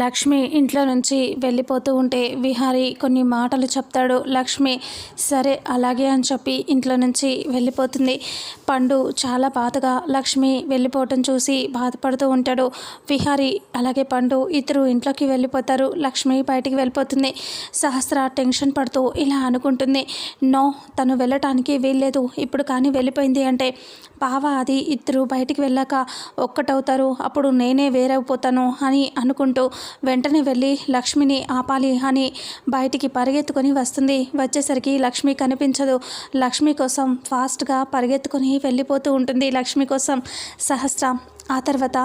లక్ష్మి ఇంట్లో నుంచి వెళ్ళిపోతూ ఉంటే విహారి కొన్ని మాటలు చెప్తాడు. లక్ష్మి సరే అలాగే అని చెప్పి ఇంట్లో నుంచి వెళ్ళిపోతుంది. పండు చాలా బాధగా లక్ష్మి వెళ్ళిపోవటం చూసి బాధపడుతూ ఉంటాడు. విహారి అలాగే పండు ఇద్దరు ఇంట్లోకి వెళ్ళిపోతారు. లక్ష్మి బయటికి వెళ్ళిపోతుంది. సహస్ర టెన్షన్ పడుతూ ఇలా అనుకుంటుంది, నో తను వెళ్ళటానికి వీల్లేదు, ఇప్పుడు కానీ వెళ్ళిపోయింది అంటే బావ అది ఇద్దరు బయటికి వెళ్ళాక ఒక్కటవుతారు, అప్పుడు నేనే వేరైపోతాను అని అనుకుంటూ వెంటనే వెళ్ళి లక్ష్మిని ఆపాలి అని బయటికి పరిగెత్తుకొని వస్తుంది. వచ్చేసరికి లక్ష్మి కనిపించదు. లక్ష్మి కోసం ఫాస్ట్గా పరిగెత్తుకొని వెళ్ళిపోతూ ఉంటుంది. లక్ష్మి కోసం సహస్ర. ఆ తర్వాత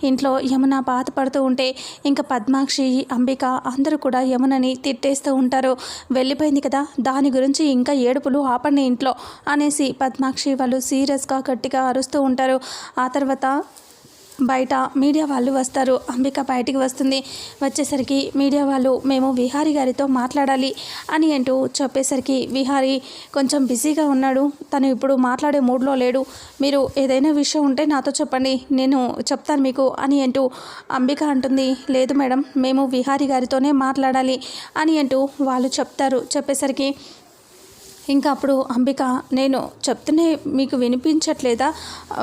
ఇంట్లో యమున బాధపడుతూ ఉంటే ఇంకా పద్మాక్షి, అంబిక అందరూ కూడా యమునని తిట్టేస్తూ ఉంటారు. వెళ్ళిపోయింది కదా, దాని గురించి ఇంకా ఏడుపులు ఆపండి ఇంట్లో అనేసి పద్మాక్షి వాళ్ళు సీరియస్గా గట్టిగా అరుస్తూ ఉంటారు. ఆ తర్వాత బయట మీడియా వాళ్ళు వస్తారు. అంబిక బయటికి వస్తుంది. వచ్చేసరికి మీడియా వాళ్ళు మేము విహారీ గారితో మాట్లాడాలి అని అంటూ చెప్పేసరికి విహారీ కొంచెం బిజీగా ఉన్నాడు, తను ఇప్పుడు మాట్లాడే మూడ్లో లేడు, మీరు ఏదైనా విషయం ఉంటే నాతో చెప్పండి, నేను చెప్తాను మీకు అని అంటూ అంబిక అంటుంది. లేదు మేడం, మేము విహారీ గారితోనే మాట్లాడాలి అని అంటూ వాళ్ళు చెప్తారు. చెప్పేసరికి ఇంకా అప్పుడు అంబిక, నేను చెప్తూనే మీకు వినిపించట్లేదా,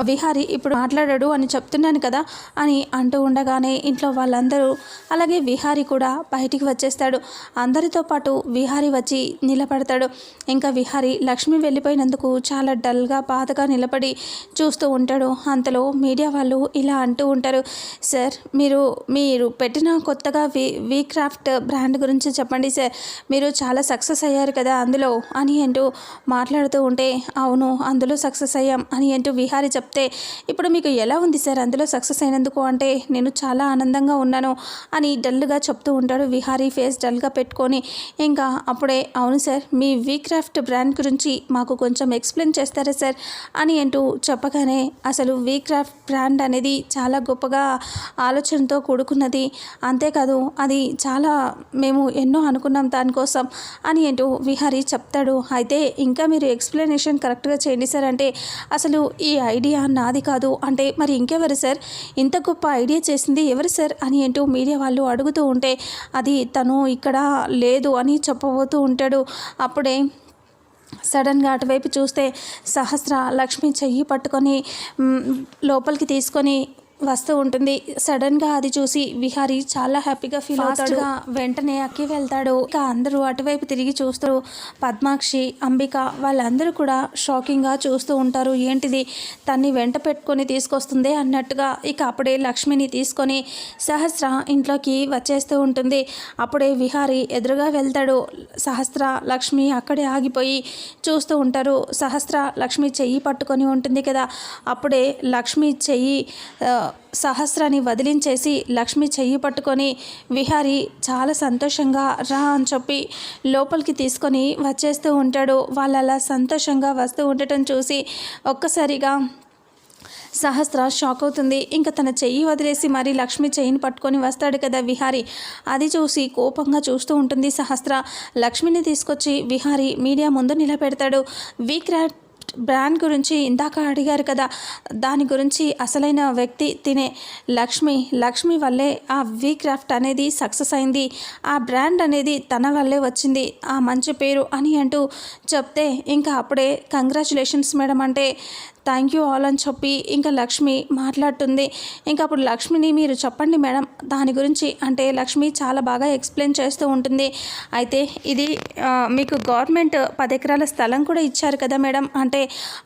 విహారీ ఇప్పుడు మాట్లాడాడు అని చెప్తున్నాను కదా అని అంటూ ఉండగానే ఇంట్లో వాళ్ళందరూ అలాగే విహారీ కూడా బయటికి వచ్చేస్తాడు. అందరితో పాటు విహారీ వచ్చి నిలబడతాడు. ఇంకా విహారీ లక్ష్మి వెళ్ళిపోయినందుకు చాలా డల్గా బాధగా నిలబడి చూస్తూ ఉంటాడు. అంతలో మీడియా వాళ్ళు ఇలా అంటూ ఉంటారు, సార్ మీరు పెట్టిన కొత్తగా వీ క్రాఫ్ట్ బ్రాండ్ గురించి చెప్పండి సార్, మీరు చాలా సక్సెస్ అయ్యారు కదా అందులో అని అంటూ మాట్లాడుతూ ఉంటే అవును అందులో సక్సెస్ అయ్యాం అని అంటూ విహారీ చెప్తే ఇప్పుడు మీకు ఎలా ఉంది సార్ అందులో సక్సెస్ అయినందుకు అంటే నేను చాలా ఆనందంగా ఉన్నాను అని డల్గా చెప్తూ ఉంటాడు. విహారీ ఫేస్ డల్గా పెట్టుకొని ఇంకా అప్పుడే అవును sir me we craft brand గురించి మాకు కొంచెం ఎక్స్ప్లెయిన్ చేస్తారా సార్ అని అంటూ చెప్పగానే అసలు వీ క్రాఫ్ట్ బ్రాండ్ అనేది చాలా గొప్పగా ఆలోచనతో కూడుకున్నది, అంతేకాదు అది చాలా మేము ఎన్నో అనుకున్నాం దానికోసం అని అంటూ విహారీ చెప్తాడు. అయితే ఇంకా మీరు ఎక్స్ప్లెనేషన్ కరెక్ట్గా చేయండి సార్ అంటే అసలు ఈ ఐడియా నాది కాదు అంటే మరి ఇంకెవరు సార్, ఇంత గొప్ప ఐడియా చేసింది ఎవరు సార్ అని అంటూ మీడియా వాళ్ళు అడుగుతూ ఉంటే అది తను ఇక్కడ లేదు అని చెప్పబోతూ ఉంటాడు. అప్పుడే సడన్గా అటువైపు చూస్తే సహస్ర లక్ష్మి చెయ్యి పట్టుకొని లోపలికి తీసుకొని వస్తూ ఉంటుంది. సడన్గా అది చూసి విహారీ చాలా హ్యాపీగా ఫీల్ అవుతాడు. వెంటనే అక్కి వెళ్తాడు. ఇంకా అందరూ అటువైపు తిరిగి చూస్తూ పద్మాక్షి, అంబిక వాళ్ళందరూ కూడా షాకింగ్గా చూస్తూ ఉంటారు. ఏంటిది తన్ని వెంట పెట్టుకొని తీసుకొస్తుంది అన్నట్టుగా. ఇక అప్పుడే లక్ష్మిని తీసుకొని సహస్ర ఇంట్లోకి వచ్చేస్తూ ఉంటుంది. అప్పుడే విహారీ ఎదురుగా వెళ్తాడు. సహస్ర లక్ష్మి అక్కడే ఆగిపోయి చూస్తూ ఉంటారు. సహస్ర లక్ష్మి చెయ్యి పట్టుకొని ఉంటుంది కదా, అప్పుడే లక్ష్మి చెయ్యి సహస్రాన్ని వదిలించేసి లక్ష్మి చెయ్యి పట్టుకొని విహారీ చాలా సంతోషంగా రా అని చెప్పి లోపలికి తీసుకొని వచ్చేస్తూ ఉంటాడు. వాళ్ళు అలా సంతోషంగా వస్తూ ఉండటం చూసి ఒక్కసారిగా సహస్ర షాక్ అవుతుంది. ఇంకా తన చెయ్యి వదిలేసి మరి లక్ష్మి చెయ్యిని పట్టుకొని వస్తాడు కదా విహారీ, అది చూసి కోపంగా చూస్తూ ఉంటుంది సహస్ర. లక్ష్మిని తీసుకొచ్చి విహారీ మీడియా ముందు నిలబెడతాడు. వీక్రాట్ బ్రాండ్ గురించి ఇందాక అడిగారు కదా, దాని గురించి అసలైన వ్యక్తి తినే లక్ష్మి వల్లే ఆ వీ క్రాఫ్ట్ అనేది సక్సెస్ అయింది, ఆ బ్రాండ్ అనేది తన వల్లే వచ్చింది ఆ మంచి పేరు అని అంటూ చెప్తే ఇంకా అప్పుడే కంగ్రాచులేషన్స్ మేడం అంటే థ్యాంక్ యూ ఆల్ అని చెప్పి ఇంకా లక్ష్మి మాట్లాడుతుంది. ఇంకా అప్పుడు లక్ష్మిని మీరు చెప్పండి మేడం దాని గురించి అంటే లక్ష్మి చాలా బాగా ఎక్స్ప్లెయిన్ చేస్తూ ఉంటుంది. అయితే ఇది మీకు గవర్నమెంట్ 10 ఎకరాల స్థలం కూడా ఇచ్చారు కదా మేడం అంటే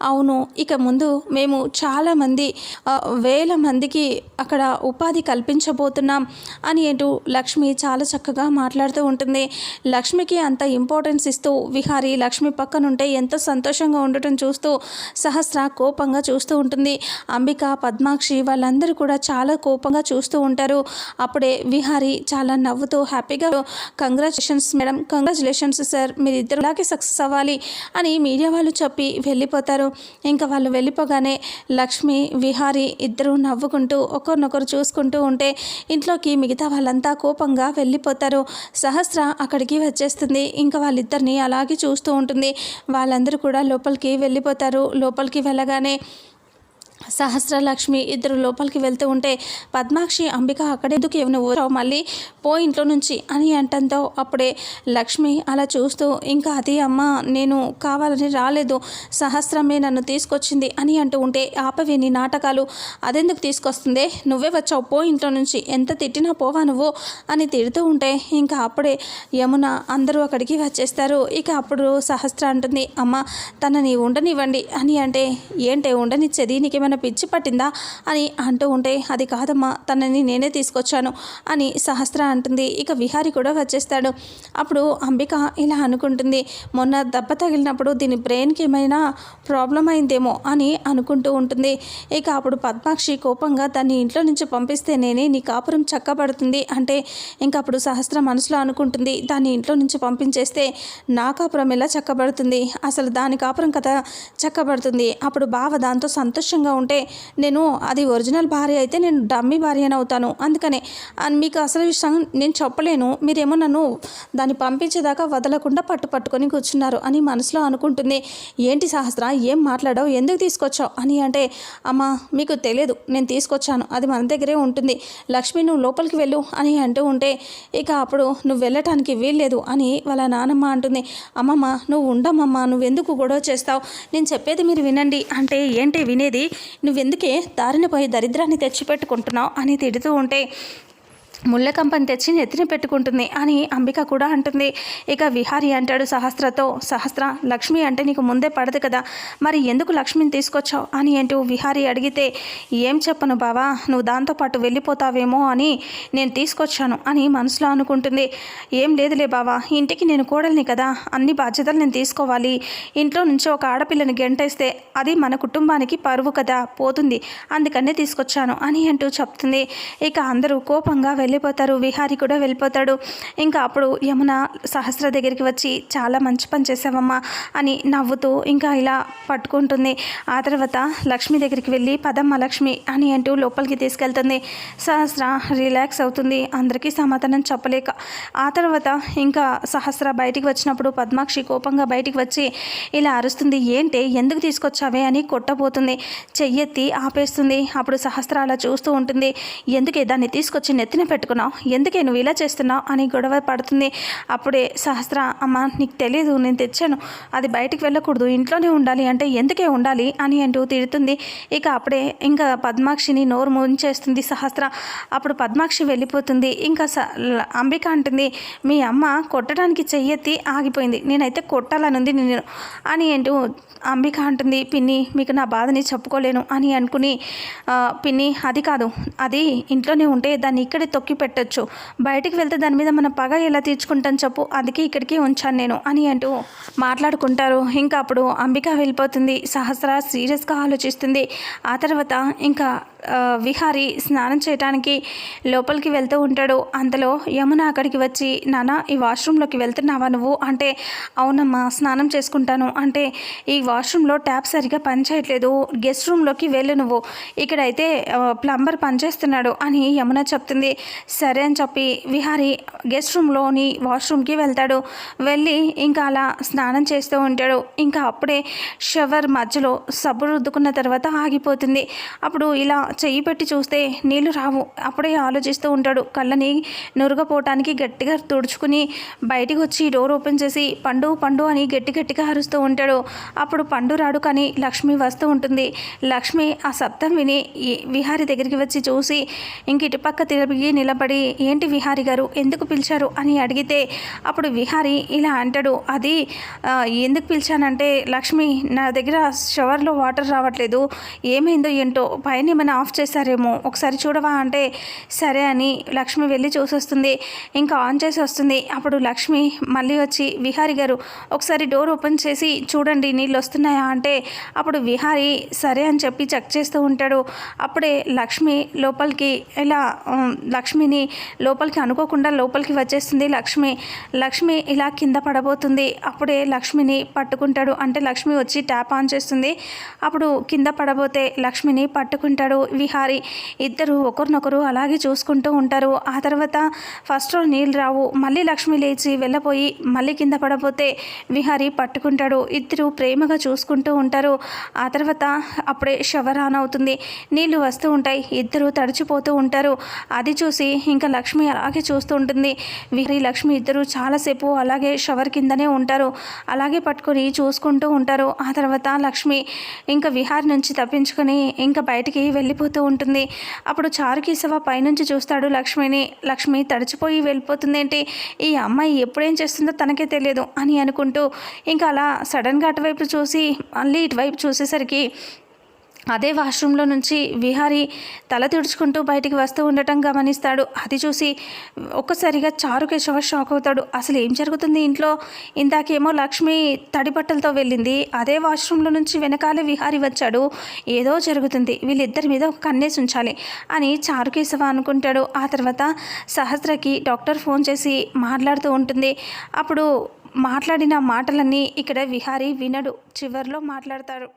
అవును, ఇక ముందు మేము చాలామంది వేల మందికి అక్కడ ఉపాధి కల్పించబోతున్నాం అని అంటూ లక్ష్మి చాలా చక్కగా మాట్లాడుతూ ఉంటుంది. లక్ష్మికి అంత ఇంపార్టెన్స్ ఇస్తూ విహారీ లక్ష్మి పక్కనుంటే ఎంతో సంతోషంగా ఉండటం చూస్తూ సహస్ర కోపంగా చూస్తూ ఉంటుంది. అంబిక, పద్మాక్షి వాళ్ళందరూ కూడా చాలా కోపంగా చూస్తూ ఉంటారు. అప్పుడే విహారీ చాలా నవ్వుతూ హ్యాపీగా కంగ్రాచులేషన్స్ మేడం, కంగ్రాచులేషన్స్ సార్, మీరు ఇద్దరు ఇలాగే సక్సెస్ అవ్వాలి అని మీడియా వాళ్ళు చెప్పి వెళ్ళిపోతారు. ఇంకా వాళ్ళు వెళ్ళిపోగానే లక్ష్మి, విహారీ ఇద్దరు నవ్వుకుంటూ ఒకరినొకరు చూసుకుంటూ ఉంటే ఇంట్లోకి మిగతా వాళ్ళంతా కోపంగా వెళ్ళిపోతారు. సహస్ర అక్కడికి వచ్చేస్తుంది. ఇంకా వాళ్ళిద్దరిని అలాగే చూస్తూ ఉంటుంది. వాళ్ళందరూ కూడా లోపలికి వెళ్ళిపోతారు. లోపలికి వెళ్ళగానే సహస్రలక్ష్మి ఇద్దరు లోపలికి వెళ్తూ ఉంటే పద్మాక్షి అంబిక అక్కడే ఎందుకు నువ్వు మళ్ళీ పో ఇంట్లో నుంచి అని అంటంతో అప్పుడే లక్ష్మి అలా చూస్తూ ఇంకా అది అమ్మ నేను కావాలని రాలేదు, సహస్రమే నన్ను తీసుకొచ్చింది అని అంటూ ఉంటే ఆపవే నీ నాటకాలు, అదెందుకు తీసుకొస్తుందే, నువ్వే వచ్చావు పో ఇంట్లో నుంచి, ఎంత తిట్టినా పోవా నువ్వు అని తిడుతూ ఉంటే ఇంకా అప్పుడే యమున అందరూ అక్కడికి వచ్చేస్తారు. ఇక అప్పుడు సహస్ర అంటుంది అమ్మ తనని ఉండనివ్వండి అని అంటే ఏంటే ఉండనిచ్చేది, నీకేమైనా పిచ్చి పట్టిందా అని అంటూ ఉంటే అది కాదమ్మా తనని నేనే తీసుకొచ్చాను అని సహస్ర అంటుంది. ఇక విహారి కూడా వచ్చేస్తాడు. అప్పుడు అంబిక ఇలా అనుకుంటుంది మొన్న దెబ్బ తగిలినప్పుడు దీని బ్రెయిన్కి ఏమైనా ప్రాబ్లం అయిందేమో అని అనుకుంటూ ఉంటుంది. ఇక అప్పుడు పద్మాక్షి కోపంగా దాన్ని ఇంట్లో నుంచి పంపిస్తే నేనే నీ కాపురం చక్కబడుతుంది అంటే ఇంకా అప్పుడు సహస్ర మనసులో అనుకుంటుంది దాన్ని ఇంట్లో నుంచి పంపించేస్తే నా కాపురం ఎలా చక్కబడుతుంది, అసలు దాని కాపురం కదా చక్కబడుతుంది, అప్పుడు బావ దాంతో సంతోషంగా ఉంటే నేను అది ఒరిజినల్ భార్య అయితే నేను డమ్మీ భార్యని అవుతాను, అందుకనే మీకు అసలు విషయం నేను చెప్పలేను, మీరేమో నన్ను దాన్ని పంపించేదాకా వదలకుండా పట్టుకొని కూర్చున్నారు అని మనసులో అనుకుంటుంది. ఏంటి సహస్ర ఏం మాట్లాడావు, ఎందుకు తీసుకొచ్చావు అని అంటే అమ్మ మీకు తెలియదు నేను తీసుకొచ్చాను, అది మన దగ్గరే ఉంటుంది, లక్ష్మి నువ్వు లోపలికి వెళ్ళు అని అంటూ ఉంటే ఇక అప్పుడు నువ్వు వెళ్ళటానికి వీల్లేదు అని వాళ్ళ నానమ్మ అంటుంది. అమ్మమ్మ నువ్వు ఉండమ్మమ్మ, నువ్వెందుకు గొడవ చేస్తావు, నేను చెప్పేది మీరు వినండి అంటే ఏంటి వినేది, నువ్వెందుకే దారిన పోయి దరిద్రాన్ని తెచ్చిపెట్టుకుంటున్నావు అని తిడుతూ ఉంటే ముళ్ళ కంపని తెచ్చి నెత్తిన పెట్టుకుంటుంది అని అంబిక కూడా అంటుంది. ఇక విహారి అంటాడు సహస్రతో సహస్ర లక్ష్మి అంటే నీకు ముందే పడదు కదా, మరి ఎందుకు లక్ష్మిని తీసుకొచ్చావు అని అంటూ విహారి అడిగితే ఏం చెప్పను బావా నువ్వు దాంతోపాటు వెళ్ళిపోతావేమో అని నేను తీసుకొచ్చాను అని మనసులో అనుకుంటుంది. ఏం లేదులే బావా ఇంటికి నేను కోడల్ని కదా, అన్ని బాధ్యతలు నేను తీసుకోవాలి, ఇంట్లో నుంచి ఒక ఆడపిల్లని గెంటేస్తే అది మన కుటుంబానికి పరువు కదా పోతుంది, అందుకనే తీసుకొచ్చాను అని అంటూ చెప్తుంది. ఇక అందరూ కోపంగా వెళ్ళిపోతారు. విహారి కూడా వెళ్ళిపోతాడు. ఇంకా అప్పుడు యమున సహస్ర దగ్గరికి వచ్చి చాలా మంచి పని చేసావమ్మా అని నవ్వుతూ ఇంకా ఇలా పట్టుకుంటుంది. ఆ తర్వాత లక్ష్మి దగ్గరికి వెళ్ళి పదమ్మ లక్ష్మి అని అంటూ లోపలికి తీసుకెళ్తుంది. సహస్ర రిలాక్స్ అవుతుంది అందరికీ సమాధానం చెప్పలేక. ఆ తర్వాత ఇంకా సహస్ర బయటికి వచ్చినప్పుడు పద్మాక్షి కోపంగా బయటికి వచ్చి ఇలా అరుస్తుంది, ఏంటి ఎందుకు తీసుకొచ్చావే అని కొట్టబోతుంది, చెయ్యెత్తి ఆపేస్తుంది. అప్పుడు సహస్ర అలా చూస్తూ ఉంటుంది. ఎందుకే దాన్ని తీసుకొచ్చి నెత్తిన పెట్టుకున్నావు, ఎందుకే నువ్వు ఇలా చేస్తున్నావు అని గొడవ పడుతుంది. అప్పుడే సహస్ర అమ్మ నీకు తెలియదు నేను తెచ్చాను, అది బయటికి వెళ్ళకూడదు ఇంట్లోనే ఉండాలి అంటే ఎందుకే ఉండాలి అని అంటూ తిడుతుంది. ఇక అప్పుడే ఇంకా పద్మాక్షిని నోరు ముంచేస్తుంది సహస్ర. అప్పుడు పద్మాక్షి వెళ్ళిపోతుంది. ఇంకా అంబిక అంటుంది మీ అమ్మ కొట్టడానికి చెయ్యెత్తి ఆగిపోయింది, నేనైతే కొట్టాలనుంది నేను అని అంటూ అంబిక అంటుంది పిన్ని మీకు నా బాధని చెప్పుకోలేను అని అనుకుని పిన్ని అది కాదు, అది ఇంట్లోనే ఉంటే దాన్ని ఇక్కడే తొక్కి పెట్టచ్చు, బయటికి వెళ్తే దాని మీద మన పగ ఎలా తీర్చుకుంటాను చెప్పు, అందుకే ఇక్కడికి ఉంచాను నేను అని అంటూ మాట్లాడుకుంటారు. ఇంకా అప్పుడు అంబిక వెళ్ళిపోతుంది. సహస్ర సీరియస్గా ఆలోచిస్తుంది. ఆ తర్వాత ఇంకా విహారి స్నానం చేయడానికి లోపలికి వెళ్తూ ఉంటాడు. అంతలో యమున అక్కడికి వచ్చి నాన్న ఈ వాష్రూమ్లోకి వెళ్తున్నావా నువ్వు అంటే అవునమ్మా స్నానం చేసుకుంటాను అంటే ఈ వాష్రూమ్లో ట్యాప్ సరిగా పనిచేయట్లేదు, గెస్ట్ రూమ్లోకి వెళ్ళు నువ్వు, ఇక్కడైతే ప్లంబర్ పనిచేస్తున్నాడు అని యమున చెప్తుంది. సరే అని చెప్పి విహారి గెస్ట్ రూమ్లోని వాష్రూమ్కి వెళ్తాడు. వెళ్ళి ఇంకా అలా స్నానం చేస్తూ ఉంటాడు. ఇంకా అప్పుడే షవర్ మధ్యలో సబ్బు రుద్దుకున్న తర్వాత ఆగిపోతుంది. అప్పుడు ఇలా చెయ్యి పెట్టి చూస్తే నీళ్లు రావు. అప్పుడే ఆలోచిస్తూ ఉంటాడు. కళ్ళని నురగపోవటానికి గట్టిగా తుడుచుకుని బయటికి వచ్చి డోర్ ఓపెన్ చేసి పండు పండు అని గట్టిగా అరుస్తూ ఉంటాడు. అప్పుడు పండు రాడు కానీ లక్ష్మి వస్తూ ఉంటుంది. లక్ష్మి ఆ శబ్దం విని విహారి దగ్గరికి వచ్చి చూసి ఇంక ఇటుపక్క తిరిగి నిలబడి ఏంటి విహారి గారు ఎందుకు పిలిచారు అని అడిగితే అప్పుడు విహారి ఇలా అంటాడు, అది ఎందుకు పిలిచానంటే లక్ష్మి నా దగ్గర షవర్లో వాటర్ రావట్లేదు, ఏమైందో ఏంటో పైన ఏమైనా ఆఫ్ చేశారేమో ఒకసారి చూడవా అంటే సరే అని లక్ష్మి వెళ్ళి చూసొస్తుంది. ఇంకా ఆన్ చేసి వస్తుంది. అప్పుడు లక్ష్మి మళ్ళీ వచ్చి విహారి గారు ఒకసారి డోర్ ఓపెన్ చేసి చూడండి నీళ్ళు వస్తున్నాయా అంటే అప్పుడు విహారి సరే అని చెప్పి చెక్ చేస్తూ ఉంటాడు. అప్పుడే లక్ష్మి లోపలికి ఇలా లక్ష్మిని లోపలికి అనుకోకుండా లోపలికి వచ్చేస్తుంది. లక్ష్మి ఇలా కింద పడబోతుంది. అప్పుడే లక్ష్మిని పట్టుకుంటాడు. అంటే లక్ష్మి వచ్చి ట్యాప్ ఆన్ చేస్తుంది. అప్పుడు కింద పడబోతే లక్ష్మిని పట్టుకుంటాడు. విహారీ. ఇద్దరు ఒకరినొకరు అలాగే చూసుకుంటూ ఉంటారు. ఆ తర్వాత ఫస్ట్లో నీళ్ళు రావు, మళ్ళీ లక్ష్మి లేచి వెళ్ళపోయి మళ్ళీ కింద పడపోతే విహారీ పట్టుకుంటాడు. ఇద్దరు ప్రేమగా చూసుకుంటూ ఉంటారు. ఆ తర్వాత అప్పుడే షవర్ ఆన్ అవుతుంది. నీళ్లు వస్తూ ఉంటాయి. ఇద్దరు తడిచిపోతూ ఉంటారు. అది చూసి ఇంకా లక్ష్మి అలాగే చూస్తూ ఉంటుంది. విహారీ లక్ష్మి ఇద్దరు చాలాసేపు అలాగే షవర్ కిందనే ఉంటారు. అలాగే పట్టుకొని చూసుకుంటూ ఉంటారు. ఆ తర్వాత లక్ష్మి ఇంకా విహార్ నుంచి తప్పించుకొని ఇంకా బయటికి వెళ్ళిపోతూ ఉంటుంది. అప్పుడు చారుకేశవ పైనుంచి చూస్తాడు లక్ష్మిని. లక్ష్మి తడిచిపోయి వెళ్ళిపోతుంది ఏంటి, ఈ అమ్మాయి ఎప్పుడేం చేస్తుందో తనకే తెలియదు అని అనుకుంటూ ఇంకా అలా సడన్గా అటువైపు చూసి మళ్ళీ ఇటువైపు చూసేసరికి అదే వాష్రూమ్లో నుంచి విహారీ తల తుడుచుకుంటూ బయటికి వస్తూ ఉండటం గమనిస్తాడు. అది చూసి ఒక్కసారిగా చారుకేశవ షాక్ అవుతాడు. అసలు ఏం జరుగుతుంది ఇంట్లో? ఇందాకేమో లక్ష్మి తడి బట్టలతో వెళ్ళింది, అదే వాష్రూమ్లో నుంచి వెనకాలే విహారీ వచ్చాడు. ఏదో జరుగుతుంది, వీళ్ళిద్దరి మీద ఒక కన్నేసి ఉంచాలి అని చారుకేశవ అనుకుంటాడు. ఆ తర్వాత సహస్రకి డాక్టర్ ఫోన్ చేసి మాట్లాడుతూ ఉంటుంది. అప్పుడు మాట్లాడిన మాటలన్నీ ఇక్కడ విహారీ వినడు. చివర్లో మాట్లాడతాడు.